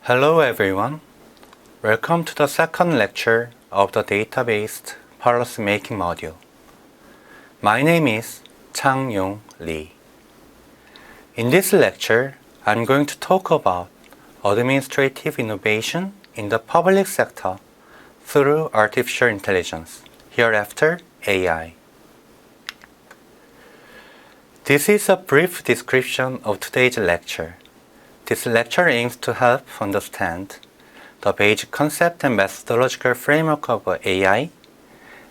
Hello everyone. Welcome to the second lecture of the data-based policy-making module. My name is Chang-Yong Lee. In this lecture, I'm going to talk about administrative innovation in the public sector through artificial intelligence, hereafter AI. This is a brief description of today's lecture. This lecture aims to help understand the basic concept and methodological framework of AI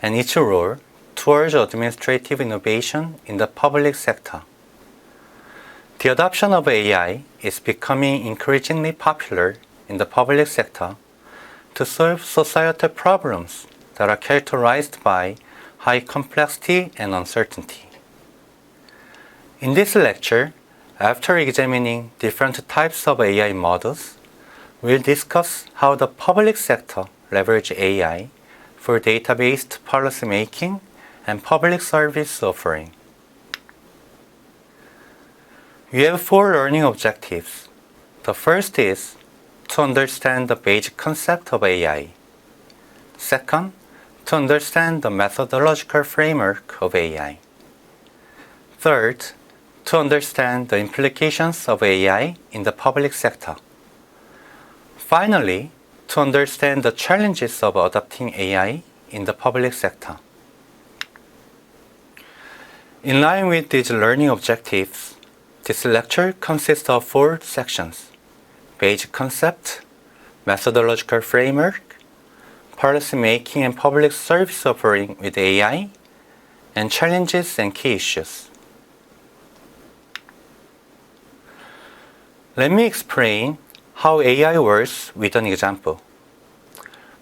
and its role towards administrative innovation in the public sector. The adoption of AI is becoming increasingly popular in the public sector to solve societal problems that are characterized by high complexity and uncertainty. In this lecture, after examining different types of AI models, we'll discuss how the public sector leverages AI for data-based policy making and public service offering. We have 4 learning objectives. The first is to understand the basic concept of AI. Second, to understand the methodological framework of AI. Third, to understand the implications of AI in the public sector. Finally, to understand the challenges of adopting AI in the public sector. In line with these learning objectives, this lecture consists of 4 sections: basic concept, methodological framework, policy making and public service offering with AI, and challenges and key issues. Let me explain how AI works with an example.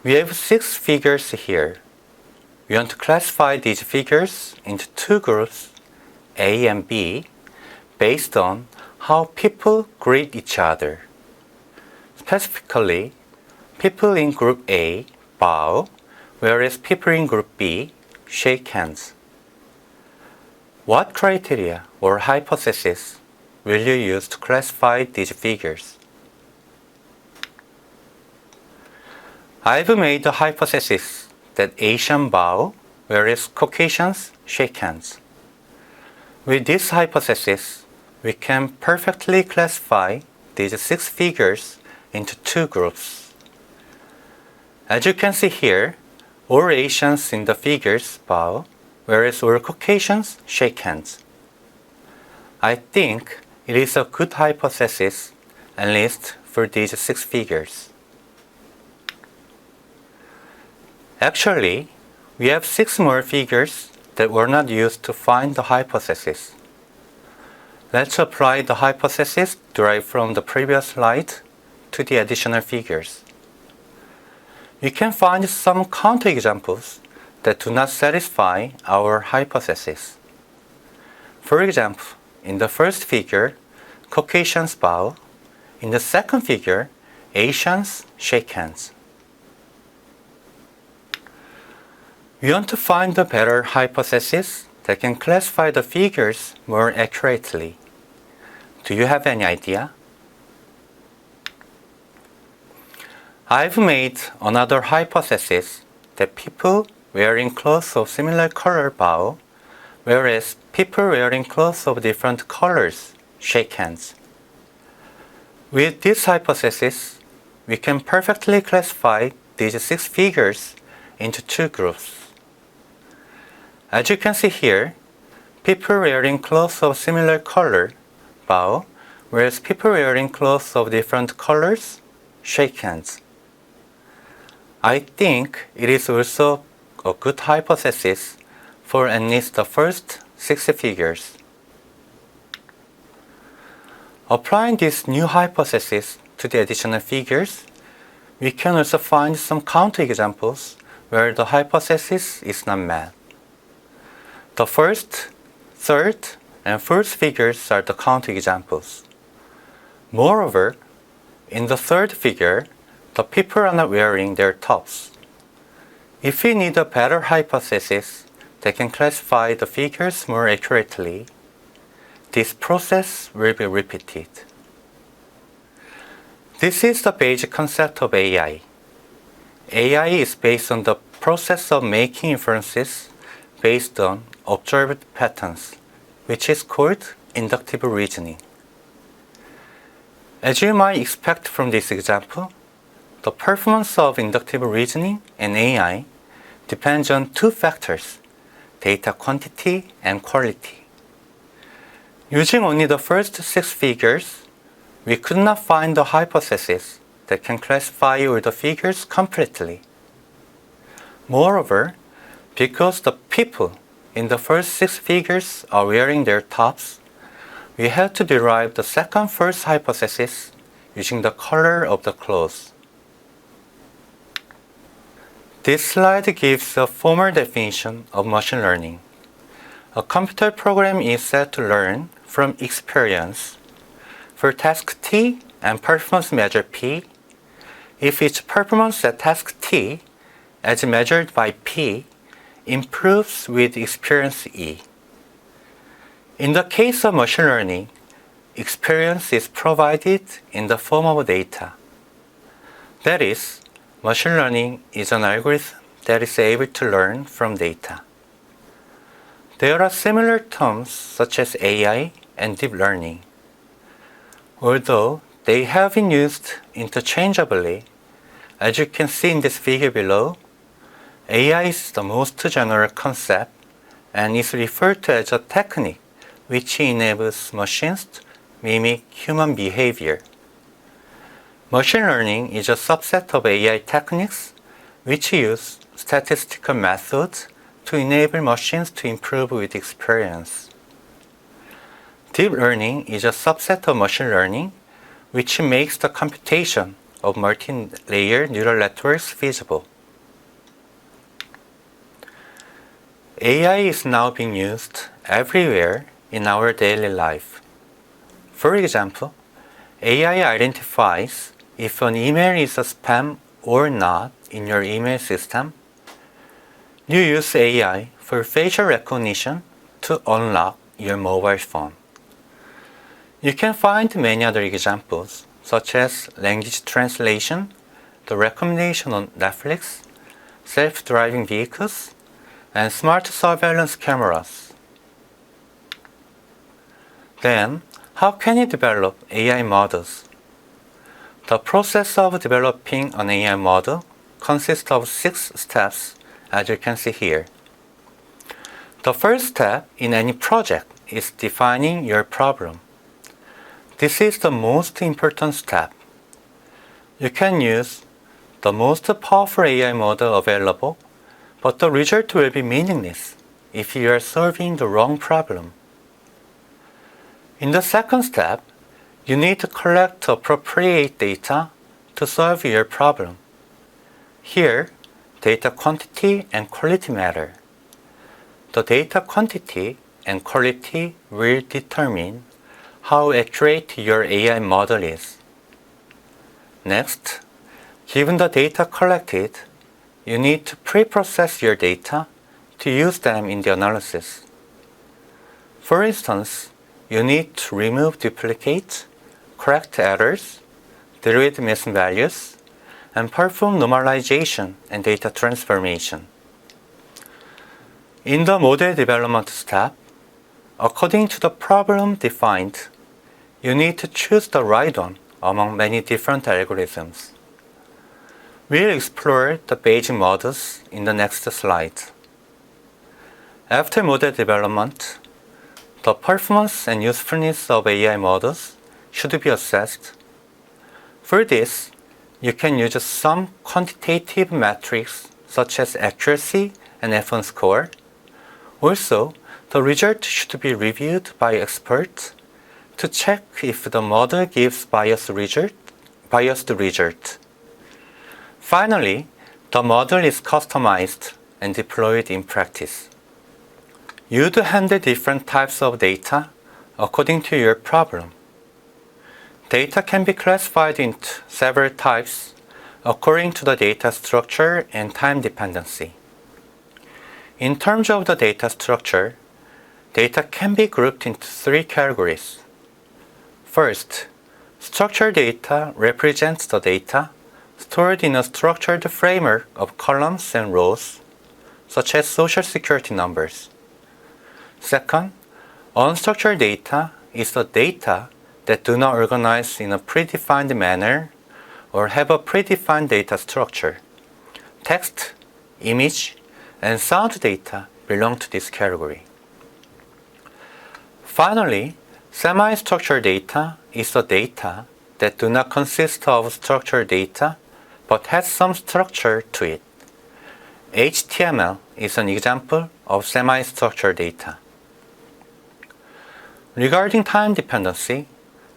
We have 6 figures here. We want to classify these figures into 2 groups, A and B, based on how people greet each other. Specifically, people in group A bow, whereas people in group B shake hands. What criteria or hypothesis will you use to classify these figures? I've made a hypothesis that Asians bow, whereas Caucasians shake hands. With this hypothesis, we can perfectly classify these 6 figures into 2 groups. As you can see here, all Asians in the figures bow, whereas all Caucasians shake hands. I think it is a good hypothesis, at least for these 6 figures. Actually, we have 6 more figures that were not used to find the hypothesis. Let's apply the hypothesis derived from the previous slide to the additional figures. We can find some counterexamples that do not satisfy our hypothesis. For example, in the first figure, Caucasians bow. In the second figure, Asians shake hands. We want to find a better hypothesis that can classify the figures more accurately. Do you have any idea? I've made another hypothesis that people wearing clothes of similar color bow, whereas people wearing clothes of different colors shake hands. With this hypothesis, we can perfectly classify these 6 figures into 2 groups. As you can see here, people wearing clothes of similar color bow, whereas people wearing clothes of different colors shake hands. I think it is also a good hypothesis for at least the first 6 figures. Applying this new hypothesis to the additional figures, we can also find some counterexamples where the hypothesis is not met. The first, third, and fourth figures are the counterexamples. Moreover, in the third figure, the people are not wearing their tops. If we need a better hypothesis that can classify the figures more accurately, this process will be repeated. This is the basic concept of AI. AI is based on the process of making inferences based on observed patterns, which is called inductive reasoning. As you might expect from this example, the performance of inductive reasoning and AI depends on two factors, data quantity and quality. Using only the first 6 figures, we could not find a hypothesis that can classify all the figures completely. Moreover, because the people in the first 6 figures are wearing their tops, we had to derive the second first hypothesis using the color of the clothes. This slide gives a formal definition of machine learning. A computer program is said to learn from experience for task T and performance measure P if its performance at task T, as measured by P, improves with experience E. In the case of machine learning, experience is provided in the form of data. That is, machine learning is an algorithm that is able to learn from data. There are similar terms such as AI and deep learning. Although they have been used interchangeably, as you can see in this figure below, AI is the most general concept and is referred to as a technique which enables machines to mimic human behavior. Machine learning is a subset of AI techniques which use statistical methods to enable machines to improve with experience. Deep learning is a subset of machine learning which makes the computation of multi-layer neural networks feasible. AI is now being used everywhere in our daily life. For example, AI identifies if an email is a spam or not in your email system. You use AI for facial recognition to unlock your mobile phone. You can find many other examples, such as language translation, the recommendation on Netflix, self-driving vehicles, and smart surveillance cameras. Then, how can you develop AI models? The process of developing an AI model consists of 6 steps, as you can see here. The first step in any project is defining your problem. This is the most important step. You can use the most powerful AI model available, but the result will be meaningless if you are solving the wrong problem. In the second step, you need to collect appropriate data to solve your problem. Here, data quantity and quality matter. The data quantity and quality will determine how accurate your AI model is. Next, given the data collected, you need to pre-process your data to use them in the analysis. For instance, you need to remove duplicates, correct errors, delete missing values, and perform normalization and data transformation. In the model development step, according to the problem defined, you need to choose the right one among many different algorithms. We'll explore the basic models in the next slide. After model development, the performance and usefulness of AI models should be assessed. For this, you can use some quantitative metrics such as accuracy and F1 score. Also, the result should be reviewed by experts to check if the model gives biased result. Finally, the model is customized and deployed in practice. You'd handle different types of data according to your problem. Data can be classified into several types according to the data structure and time dependency. In terms of the data structure, data can be grouped into 3 categories. First, Structured data represents the data stored in a structured framework of columns and rows, such as Social Security numbers. Second, unstructured data is the data that do not organize in a predefined manner or have a predefined data structure. Text, image, and sound data belong to this category. Finally, semi-structured data is the data that do not consist of structured data but has some structure to it. HTML is an example of semi-structured data. Regarding time dependency,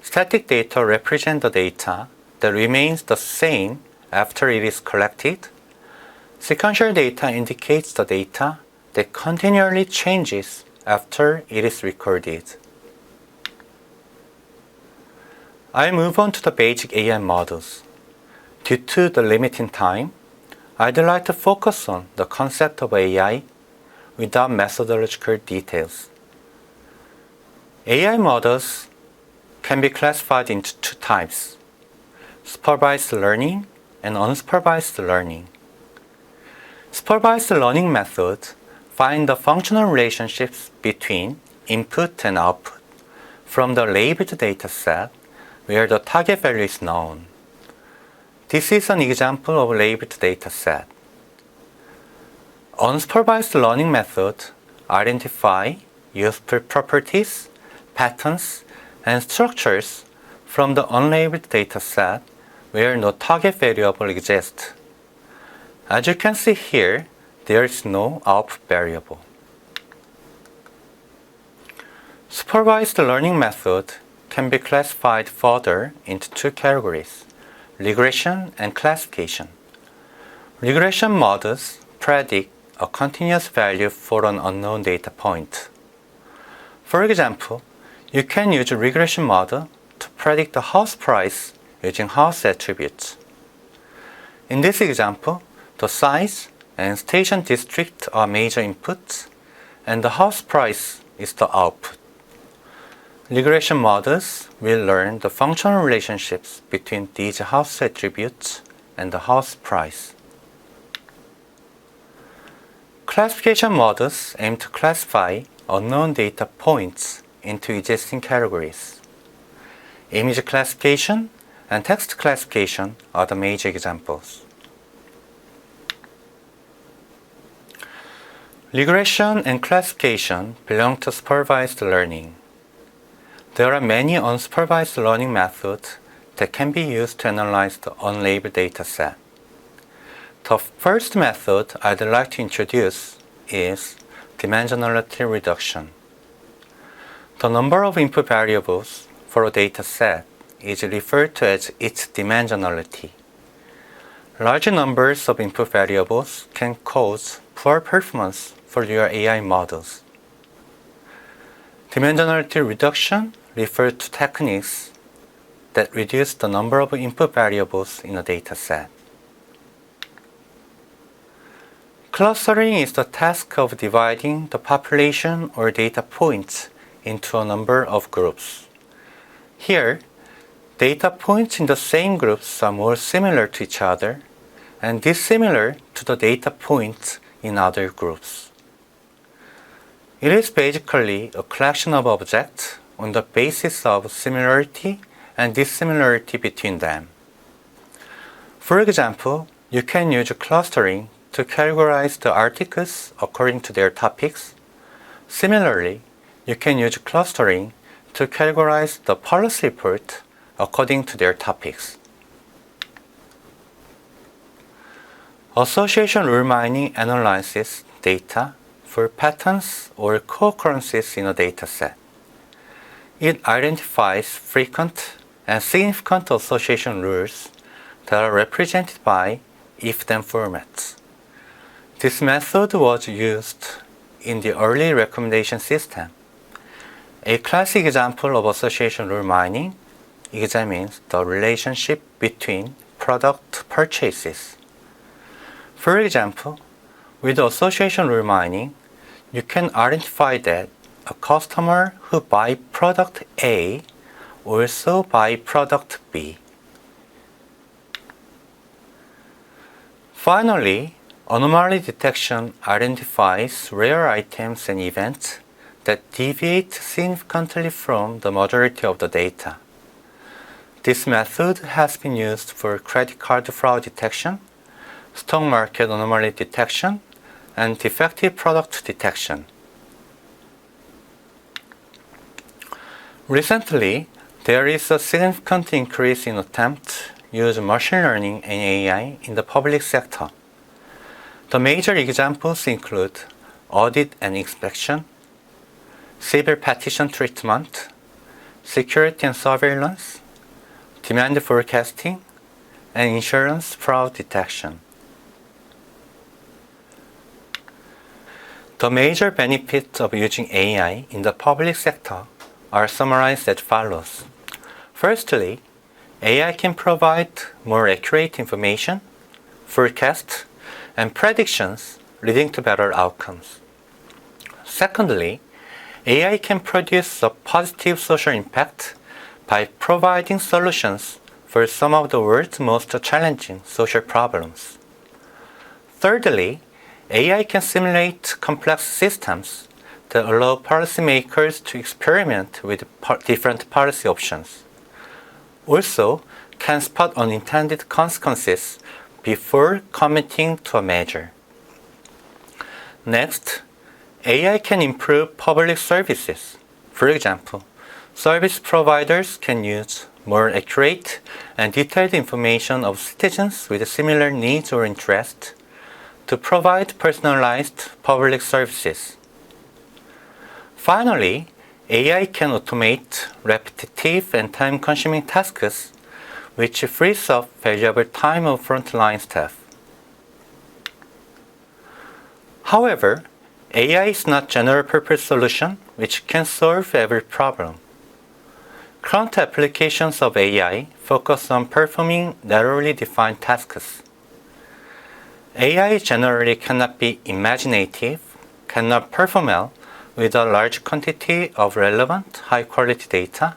static data represent the data that remains the same after it is collected. Sequential data indicates the data that continually changes after it is recorded. I move on to the basic AI models. Due to the limit in time, I'd like to focus on the concept of AI without methodological details. AI models can be classified into two types: supervised learning and unsupervised learning. Supervised learning methods find the functional relationships between input and output from the labeled dataset where the target value is known. This is an example of a labeled dataset. Unsupervised learning methods identify useful properties, patterns, and structures from the unlabeled dataset where no target variable exists. As you can see here, there is no output variable. Supervised learning method can be classified further into two categories: regression and classification. Regression models predict a continuous value for an unknown data point. For example, you can use a regression model to predict the house price using house attributes. In this example, the size and station district are major inputs, and the house price is the output. Regression models will learn the functional relationships between these house attributes and the house price. Classification models aim to classify unknown data points into existing categories. Image classification and text classification are the major examples. Regression and classification belong to supervised learning. There are many unsupervised learning methods that can be used to analyze the unlabeled dataset. The first method I'd like to introduce is dimensionality reduction. The number of input variables for a dataset is referred to as its dimensionality. Large numbers of input variables can cause poor performance for your AI models. Dimensionality reduction refers to techniques that reduce the number of input variables in a dataset. Clustering is the task of dividing the population or data points into a number of groups. Here, data points in the same groups are more similar to each other and dissimilar to the data points in other groups. It is basically a collection of objects on the basis of similarity and dissimilarity between them. For example, you can use clustering to categorize the articles according to their topics. Similarly, you can use clustering to categorize the policy report according to their topics. Association rule mining analyzes data for patterns or co-occurrences in a dataset. It identifies frequent and significant association rules that are represented by if-then formats. This method was used in the early recommendation system. A classic example of association rule mining examines the relationship between product purchases. For example, with association rule mining, you can identify that a customer who buys product A also by product B. Finally, anomaly detection identifies rare items and events that deviate significantly from the majority of the data. This method has been used for credit card fraud detection, stock market anomaly detection, and defective product detection. Recently, there is a significant increase in attempts to use machine learning and AI in the public sector. The major examples include audit and inspection, civil petition treatment, security and surveillance, demand forecasting, and insurance fraud detection. The major benefits of using AI in the public sector are summarized as follows. Firstly, AI can provide more accurate information, forecasts, and predictions leading to better outcomes. Secondly, AI can produce a positive social impact by providing solutions for some of the world's most challenging social problems. Thirdly, AI can simulate complex systems that allow policymakers to experiment with different policy options. Also, can spot unintended consequences before committing to a measure. Next, AI can improve public services. For example, service providers can use more accurate and detailed information of citizens with similar needs or interests to provide personalized public services. Finally, AI can automate repetitive and time-consuming tasks, which frees up valuable time of frontline staff. However, AI is not a general-purpose solution which can solve every problem. Current applications of AI focus on performing narrowly defined tasks. AI generally cannot be imaginative, cannot perform well with a large quantity of relevant, high-quality data,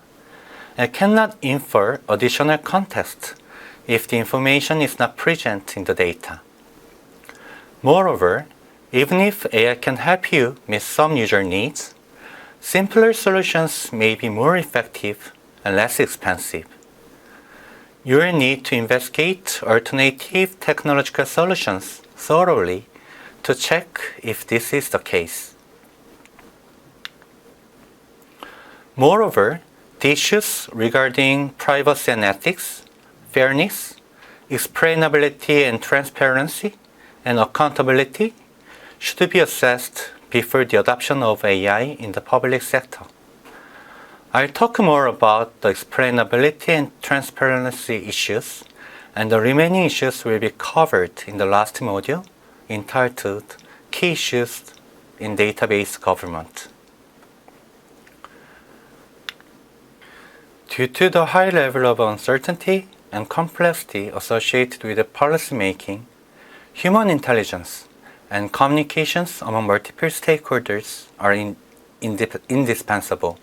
and cannot infer additional context if the information is not present in the data. Moreover, even if AI can help you meet some user needs, simpler solutions may be more effective and less expensive. You will need to investigate alternative technological solutions thoroughly to check if this is the case. Moreover, the issues regarding privacy and ethics, fairness, explainability and transparency, and accountability should be assessed before the adoption of AI in the public sector. I'll talk more about the explainability and transparency issues, and the remaining issues will be covered in the last module entitled Key Issues in Database Government. Due to the high level of uncertainty and complexity associated with policymaking, human intelligence and communications among multiple stakeholders are indispensable.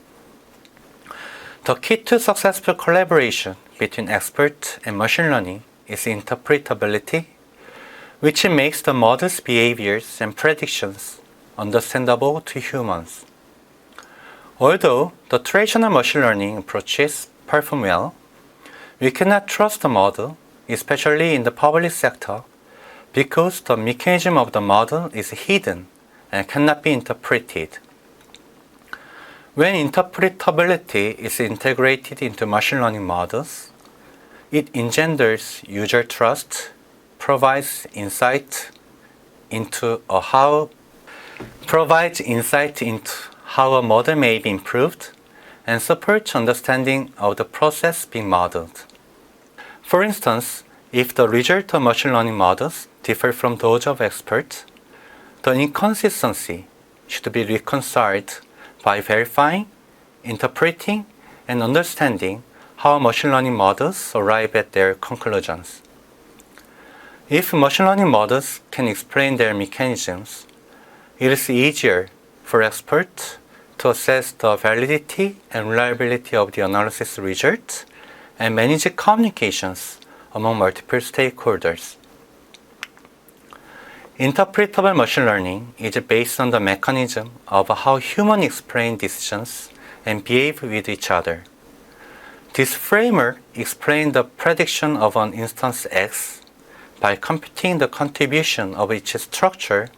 The key to successful collaboration between experts and machine learning is interpretability, which makes the model's behaviors and predictions understandable to humans. Although the traditional machine learning approaches perform well, we cannot trust the model, especially in the public sector, because the mechanism of the model is hidden and cannot be interpreted. When interpretability is integrated into machine learning models, it engenders user trust, provides insight into how a model may be improved, and supports understanding of the process being modeled. For instance, if the results of machine learning models differ from those of experts, the inconsistency should be reconciled by verifying, interpreting, and understanding how machine learning models arrive at their conclusions. If machine learning models can explain their mechanisms, it is easier for experts to assess the validity and reliability of the analysis results and manage communications among multiple stakeholders. Interpretable machine learning is based on the mechanism of how humans explain decisions and behave with each other. This framework explains the prediction of an instance X by computing the contribution of each feature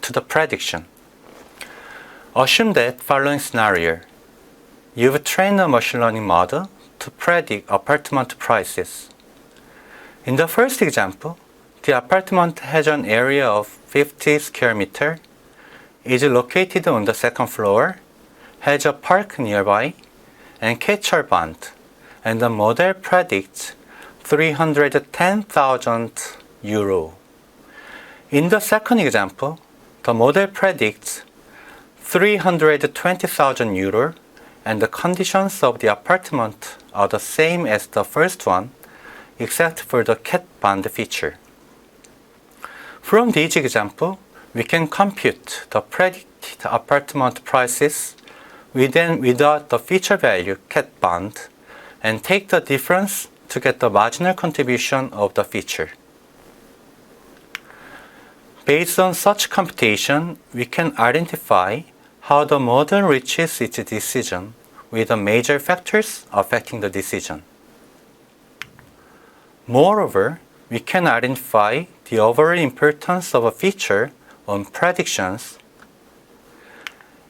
to the prediction. Assume that following scenario. You've trained a machine learning model to predict apartment prices. In the first example, the apartment has an area of 50 square meters, is located on the second floor, has a park nearby, and catch-all bond, and the model predicts 310,000 euro. In the second example, the model predicts 320,000 euro, and the conditions of the apartment are the same as the first one, except for the cat bond feature. From this example, we can compute the predicted apartment prices without the feature value cat bond and take the difference to get the marginal contribution of the feature. Based on such computation, we can identify how the model reaches its decision with the major factors affecting the decision. Moreover, we can identify the overall importance of a feature on predictions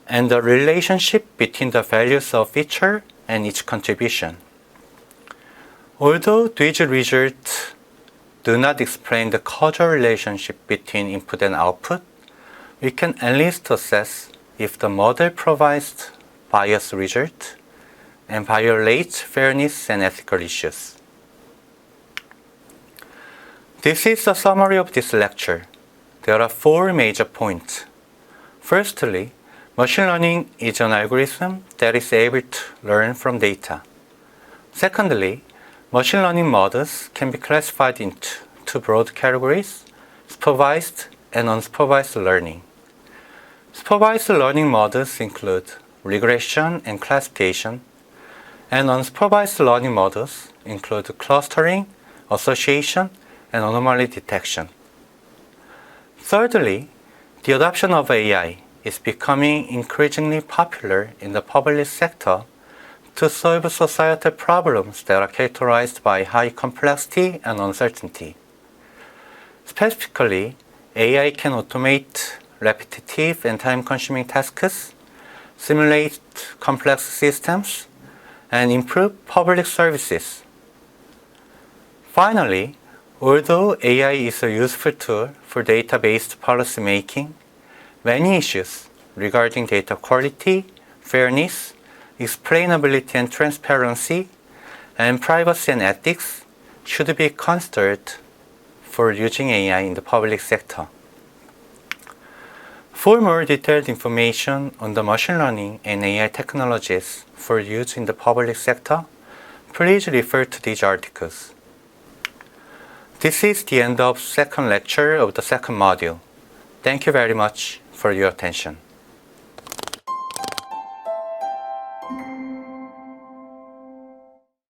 and the relationship between the values of feature and its contribution. Although these results do not explain the causal relationship between input and output, we can at least assess if the model provides biased results and violates fairness and ethical issues. This is the summary of this lecture. There are 4 major points. Firstly, machine learning is an algorithm that is able to learn from data. Secondly, machine learning models can be classified into 2 broad categories, supervised and unsupervised learning. Supervised learning models include regression and classification, and unsupervised learning models include clustering, association, and anomaly detection. Thirdly, the adoption of AI is becoming increasingly popular in the public sector to solve societal problems that are characterized by high complexity and uncertainty. Specifically, AI can automate repetitive and time-consuming tasks, simulate complex systems, and improve public services. Finally, although AI is a useful tool for data-based policy making, many issues regarding data quality, fairness, explainability and transparency, and privacy and ethics should be considered for using AI in the public sector. For more detailed information on the machine learning and AI technologies for use in the public sector, please refer to these articles. This is the end of second lecture of the second module. Thank you very much for your attention.